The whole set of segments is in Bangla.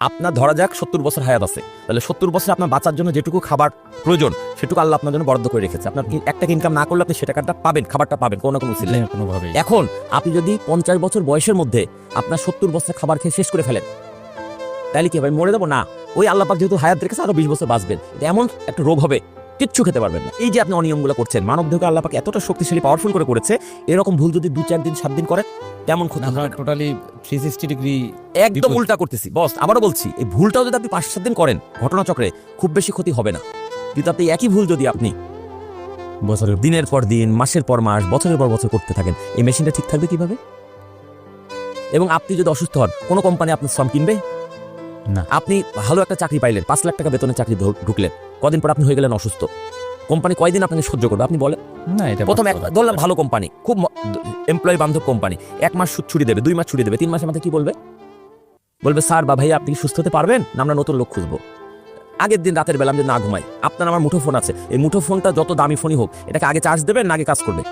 আপনার ধরা যাক 70 বছর হায়াত আছে, তাহলে 70 বছর আপনার বাঁচার জন্য যেটুকু খাবার প্রয়োজন সেটুকু আল্লাহ আপনার জন্য বরাদ্দ করে রেখেছে। আপনার একটা ইনকাম না করলে আপনি সে টাকাটা পাবেন, খাবারটা পাবেন কোনো না কোনো উচিত কোনোভাবে। এখন আপনি যদি 50 বছর বয়সের মধ্যে আপনার 70 বছর খাবার খেয়ে শেষ করে ফেলেন, তাহলে কি হবে? মরে যাবো না? ওই আল্লাহ পাক যেহেতু হায়াত রেখেছে আরো 20 বছর বাঁচবেন, এমন একটা রোগ হবে কিচ্ছু খেতে পারবেন না। এই যে আপনি অনিয়মগুলো করছেন, মানব দেহকে আল্লাহ পাক এতটা শক্তিশালী পাওয়ারফুল করে করেছে, এরকম ভুল যদি 2-4 দিন 7 দিন করেন তেমন ক্ষতি হবে। টোটালি 360 ডিগ্রি একদম উল্টা করতেছি বস, আবারও বলছি, এই ভুলটাও যদি আপনি 5-7 দিন করেন ঘটনাচক্রে খুব বেশি ক্ষতি হবে না। কিন্তু আপনি একই ভুল যদি আপনি বছরের দিনের পর দিন, মাসের পর মাস, বছরের পর বছর করতে থাকেন, এই মেশিনটা ঠিক থাকবে কিভাবে? এবং আপনি যদি অসুস্থ হন, কোনো কোম্পানি আপনার শ্রম কিনবে না। আপনি ভালো একটা চাকরি পাইলেন, 5 লাখ টাকা বেতনের চাকরি ঢুকলেন, কদিন পর আপনি হয়ে গেলেন অসুস্থ, কোম্পানি কয়দিন আপনাকে সহ্য করবে আপনি বলেন? না, এটা প্রথম ধরলাম ভালো কোম্পানি, খুব এমপ্লয়ি বান্ধব কোম্পানি, 1 মাস ছুটি দেবে, 2 মাস ছুটি দেবে, 3 মাসের মধ্যে কি বলবে? বলবে স্যার বা ভাইয়া আপনি কি সুস্থ হতে পারবেন না, আমরা নতুন লোক খুঁজবো। আগের দিন রাতের বেলা আমি না ঘুমাই, আপনার আমার মুঠো ফোন আছে, এই মুঠো ফোনটা যত দামি ফোনই হোক এটাকে আগে চার্জ দেবেন না আগে কাজ করবে?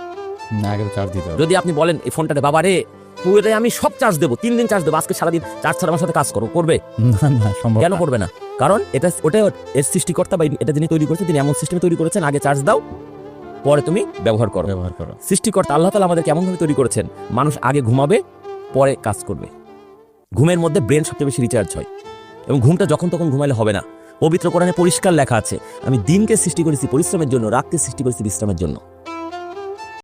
না, আগে তো চার্জ দিতে হবে। যদি আপনি বলেন এই ফোনটাতে বাবা রে তুই এটাই আমি সব চার্জ দেবো, 3 দিন চার্জ দেবো, আজকে সারাদিন চার্জ ছাড়া আমার সাথে কাজ করো, করবে? না না, সম্ভব কেন না। করবে না? কারণ ওটা এর সৃষ্টিকর্তা বা এটা যিনি তৈরি করেছেন তিনি এমন সিস্টেমে তৈরি করেছেন, আগে চার্জ দাও পরে তুমি ব্যবহার করো। সৃষ্টিকর্তা আল্লাহ তাআলা আমাদের কেমন ভাবে তৈরি করেছেন, মানুষ আগে ঘুমাবে পরে কাজ করবে। ঘুমের মধ্যে ব্রেন সবচেয়ে বেশি রিচার্জ হয়, এবং ঘুমটা যখন তখন ঘুমাইলে হবে না। পবিত্র কোরআনে পরিষ্কার লেখা আছে, আমি দিনকে সৃষ্টি করেছি পরিশ্রমের জন্য, রাতকে সৃষ্টি করেছি বিশ্রামের জন্য।